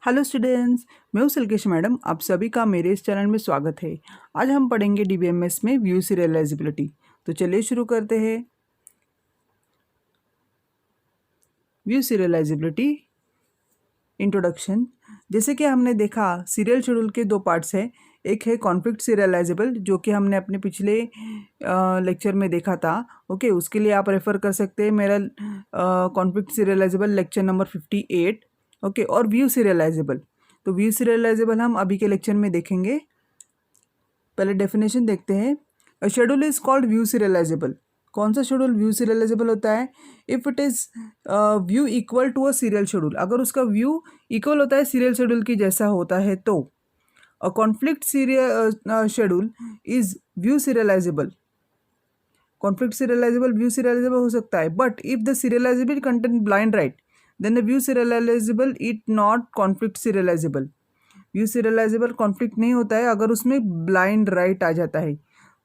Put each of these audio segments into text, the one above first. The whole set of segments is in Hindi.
हेलो स्टूडेंट्स, मैं हूं सिल्केश मैडम। आप सभी का मेरे इस चैनल में स्वागत है। आज हम पढ़ेंगे डीबीएमएस में व्यू सीरियलाइजेबिलिटी। तो चलिए शुरू करते हैं। View serialisability introduction. जैसे कि हमने देखा, सीरियल शेड्यूल के दो पार्ट्स हैं। एक है कॉन्फ्लिक्ट सीरियलाइजेबल, जो कि हमने अपने पिछले लेक्चर में देखा था। ओके, उसके लिए आप रेफर कर सकते हैं मेरा conflict serialisable lecture number 58। Okay, और व्यू सीरियलाइजेबल। तो व्यू सीरियलाइजेबल हम अभी के लेक्चर में देखेंगे। पहले डेफिनेशन देखते हैं। A schedule is called view serializable. कौन सा शेड्यूल व्यू सीरियलाइजेबल होता है? If it is view equal to a serial schedule. अगर उसका व्यू इक्वल होता है सीरियल शेड्यूल की जैसा होता है तो a conflict serial schedule is view serializable. Conflict serializable view serializable हो सकता है, but if the serializable content blind write then the view serializable it not conflict serializable. View serializable conflict नहीं होता है अगर उसमें ब्लाइंड राइट आ जाता है।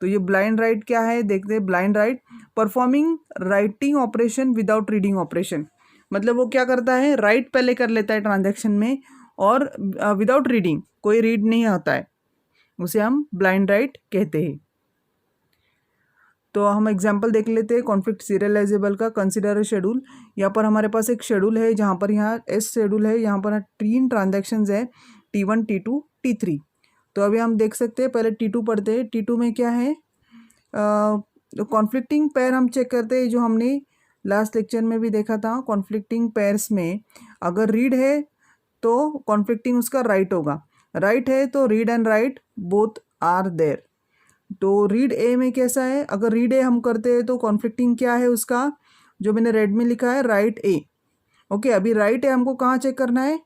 तो ये ब्लाइंड राइट क्या है देखते हैं। Blind right performing writing operation without reading operation. मतलब वो क्या करता है, राइट पहले कर लेता है ट्रांजैक्शन में और विदाउट रीडिंग, कोई रीड नहीं होता है, उसे हम ब्लाइंड राइट कहते हैं। तो हम एग्जांपल देख लेते हैं कॉन्फ्लिक्ट सीरियलाइजेबल का। Consider schedule. यहाँ पर हमारे पास एक शेड्यूल है जहाँ पर यहाँ एस शेड्यूल है। यहाँ पर 3 ट्रांजैक्शंस है, T1 T2 T3। तो अभी हम देख सकते हैं, पहले T2 पढ़ते हैं। T2 में क्या है, कॉन्फ्लिक्टिंग पेयर हम चेक करते हैं, जो हमने लास्ट लेक्चर में भी देखा था। कॉन्फ्लिक्टिंग पेयर्स में अगर रीड है तो कॉन्फ्लिक्टिंग उसका राइट होगा, राइट है तो read and write both are there. तो रीड ए में कैसा है, अगर रीड ए हम करते हैं तो कॉन्फ्लिक्टिंग क्या है उसका, जो मैंने रेड में लिखा है राइट ए। ओके, अभी राइट ए हमको कहाँ चेक करना है,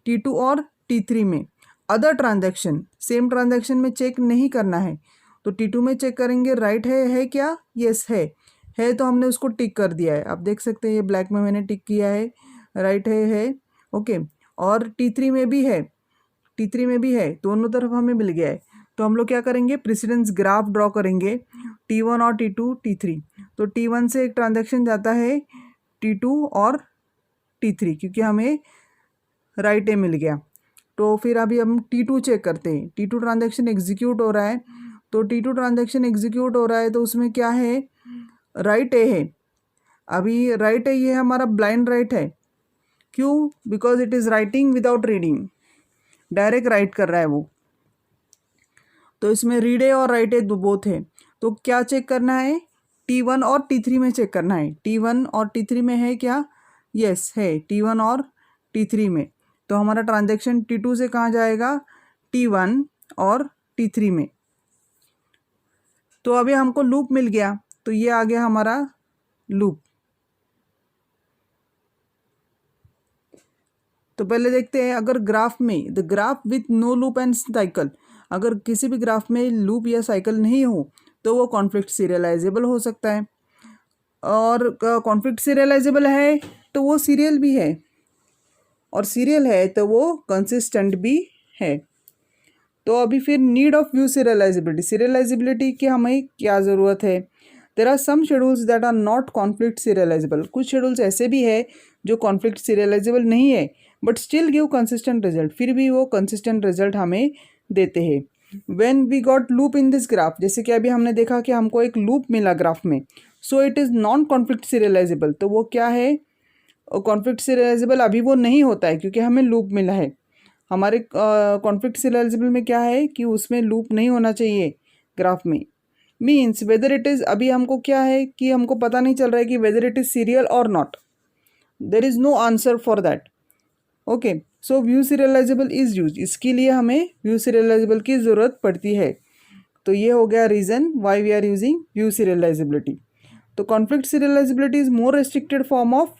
T2 और T3 में। अदर ट्रांजैक्शन सेम ट्रांजैक्शन में चेक नहीं करना है, तो T2 में चेक करेंगे राइट है क्या, यस है तो हमने उसको टिक कर दिया है। आप देख सकते हैं ये ब्लैक में मैंने टिक किया है, राइट है। ओके, और T3 में भी है, T3 में भी है, दोनों तरफ हमें मिल गया है। तो हम लोग क्या करेंगे, प्रेसिडेंस ग्राफ ड्रॉ करेंगे T1 और T2 T3। तो T1 से एक ट्रांजैक्शन जाता है T2 और T3, क्योंकि हमें राइट ए मिल गया। तो फिर अभी हम T2 चेक करते हैं। T2 ट्रांजैक्शन एग्जीक्यूट हो रहा है, तो T2 ट्रांजैक्शन एग्जीक्यूट हो रहा है तो उसमें क्या है, राइट ए है। अभी राइट ए ये हमारा ब्लाइंड राइट है। क्यों? Because it is writing without reading, direct right कर रहा है वो। तो इसमें रीड ए और राइट ए दो बोथ है। तो क्या चेक करना है, T1 और T3 में चेक करना है। T1 और T3 में है क्या, यस है T1 और T3 में। तो हमारा ट्रांजैक्शन T2 से कहाँ जाएगा, T1 और T3 में। तो अभी हमको लूप मिल गया, तो ये आ गया हमारा लूप। तो पहले देखते हैं, अगर ग्राफ में the graph with no loop and cycle, अगर किसी भी ग्राफ में लूप या साइकिल नहीं हो तो वो कॉन्फ्लिक्ट सीरियलाइजेबल हो सकता है। और कॉन्फ्लिक्ट सीरियलाइजेबल है तो वो सीरियल भी है, और सीरियल है तो वो कंसिस्टेंट भी है। तो अभी फिर need of view serializability. Serializability की हमें क्या ज़रूरत है? There are some schedules that are not conflict serializable. कुछ शेड्यूल्स ऐसे भी है जो कॉन्फ्लिक्ट सीरियलाइजेबल नहीं है, but still give consistent result, फिर भी वो कंसिस्टेंट रिजल्ट हमें देते हैं। When we got loop in this graph, जैसे कि अभी हमने देखा कि हमको एक लूप मिला ग्राफ में, so it is non conflict serialisable. तो वो क्या है, कॉन्फ्लिक्ट सीरियलाइजेबल अभी वो नहीं होता है क्योंकि हमें लूप मिला है। हमारे कॉन्फ्लिक्ट सीरियलाइजेबल में क्या है कि उसमें लूप नहीं होना चाहिए ग्राफ में। मीन्स वेदर इट इज़, अभी हमको क्या है कि हमको पता नहीं चल रहा है कि वेदर इट इज़ सीरियल और not, there is no answer for that. Okay, so view serializable is use, इसके लिए हमें व्यू सीरियलाइजेबल की ज़रूरत पड़ती है। तो ये हो गया reason why we are using view serializability. तो conflict serializability is more restricted form of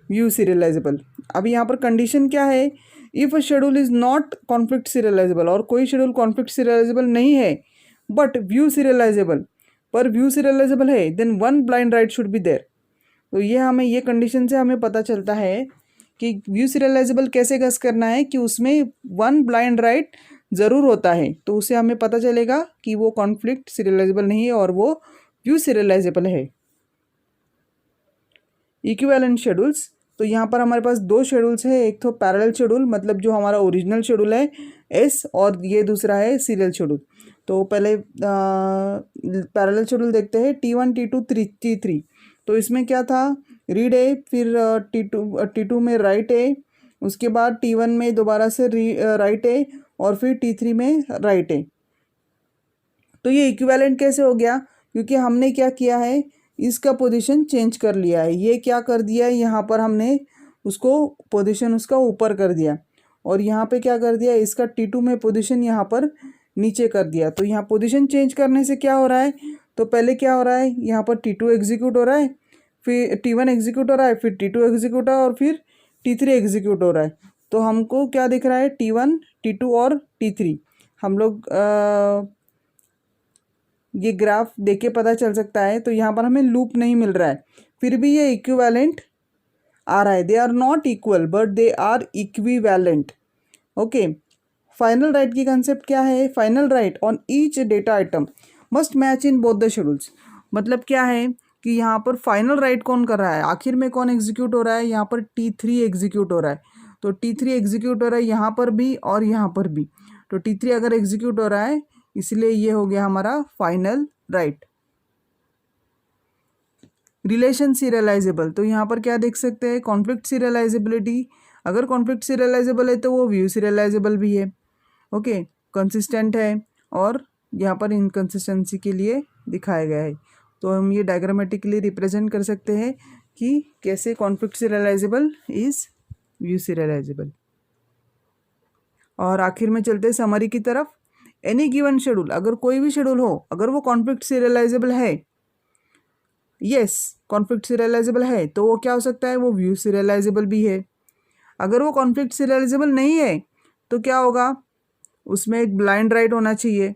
view serializable. अभी यहाँ पर कंडीशन क्या है, if a schedule is not conflict serializable, और कोई शेड्यूल कॉन्फ्लिक्ट सीरियलाइजेबल नहीं है बट व्यू सीरियलाइजेबल, पर व्यू सीरियलाइजेबल है, then one blind write should be there. तो ये हमें, ये कंडीशन से हमें पता चलता है कि व्यू सीरियलाइजेबल कैसे गस करना है कि उसमें वन ब्लाइंड राइट ज़रूर होता है, तो उसे हमें पता चलेगा कि वो कॉन्फ्लिक्ट सीरियलाइजेबल नहीं है और वो व्यू सीरियलाइजेबल है। Equivalent schedules. तो यहाँ पर हमारे पास दो शेड्यूल्स है, एक तो पैरेलल शेड्यूल मतलब जो हमारा ओरिजिनल शेड्यूल है एस, और ये दूसरा है सीरियल शेड्यूल। तो पहले पैरेलल शेड्यूल देखते हैं, T1 T2 T3। तो इसमें क्या था, रीड ए, फिर T2 में राइट ए, उसके बाद T1 में दोबारा से राइट ए, और फिर T3 में राइट ए। तो ये इक्विवेलेंट कैसे हो गया, क्योंकि हमने क्या किया है, इसका पोजीशन चेंज कर लिया है। ये क्या कर दिया है, यहाँ पर हमने उसको पोजीशन उसका ऊपर कर दिया, और यहाँ पे क्या कर दिया, इसका T2 में पोजीशन यहाँ पर नीचे कर दिया। तो यहाँ पोजीशन चेंज करने से क्या हो रहा है, तो पहले क्या हो रहा है, यहाँ पर T2 एग्जीक्यूट हो रहा है, फिर T1 एग्जीक्यूट हो रहा है, फिर T2 एग्जीक्यूट है, और फिर T3 एग्जीक्यूट हो रहा है। तो हमको क्या दिख रहा है, T1 T2 और T3। हम लोग ये ग्राफ देख के पता चल सकता है। तो यहाँ पर हमें लूप नहीं मिल रहा है, फिर भी ये इक्विवेलेंट आ रहा है। They are not equal but they are equivalent. Okay, final write की कंसेप्ट क्या है, final write on each data item must match in both the schedules. मतलब क्या है कि यहाँ पर फाइनल राइट कौन कर रहा है, आखिर में कौन एग्जीक्यूट हो रहा है, यहाँ पर T3 एग्जीक्यूट हो रहा है। तो T3 एग्जीक्यूट हो रहा है यहाँ पर भी और यहाँ पर भी। तो T3 अगर एग्जीक्यूट हो रहा है, इसलिए ये हो गया हमारा फाइनल राइट। रिलेशन सीरियलाइजेबल, तो यहाँ पर क्या देख सकते हैं, कॉन्फ्लिक्ट सीरियलाइजेबिलिटी। अगर कॉन्फ्लिक्ट सीरियलाइजेबल है तो वो व्यू सीरियलाइजेबल भी है। ओके, कंसिस्टेंट है, और यहाँ पर इनकंसिस्टेंसी के लिए दिखाया गया है। तो हम ये डायग्रामेटिकली रिप्रेजेंट कर सकते हैं कि कैसे conflict serialisable is view serialisable. और आखिर में चलते हैं समरी की तरफ। एनी गिवन शेड्यूल, अगर कोई भी शेड्यूल हो, अगर वो कॉन्फ्लिक्ट सीरियलाइजेबल है, यस कॉन्फ्लिक्ट सीरियलाइजेबल है, तो वो क्या हो सकता है, वो व्यू सीरियलाइजेबल भी है। अगर वो कॉन्फ्लिक्ट सीरियलाइजेबल नहीं है तो क्या होगा, उसमें एक ब्लाइंड राइट होना चाहिए।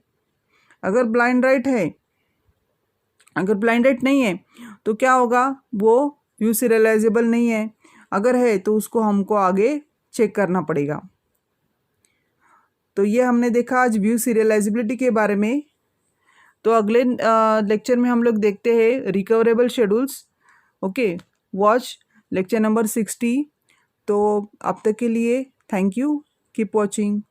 अगर ब्लाइंड राइट है, अगर ब्लाइंड राइट नहीं है तो क्या होगा, वो व्यू सीरियलाइजेबल नहीं है। अगर है तो उसको हमको आगे चेक करना पड़ेगा। तो ये हमने देखा आज व्यू सीरियलाइजेबिलिटी के बारे में। तो अगले लेक्चर में हम लोग देखते हैं recoverable schedules. Okay, watch lecture number 60। तो अब तक के लिए थैंक यू, कीप वॉचिंग।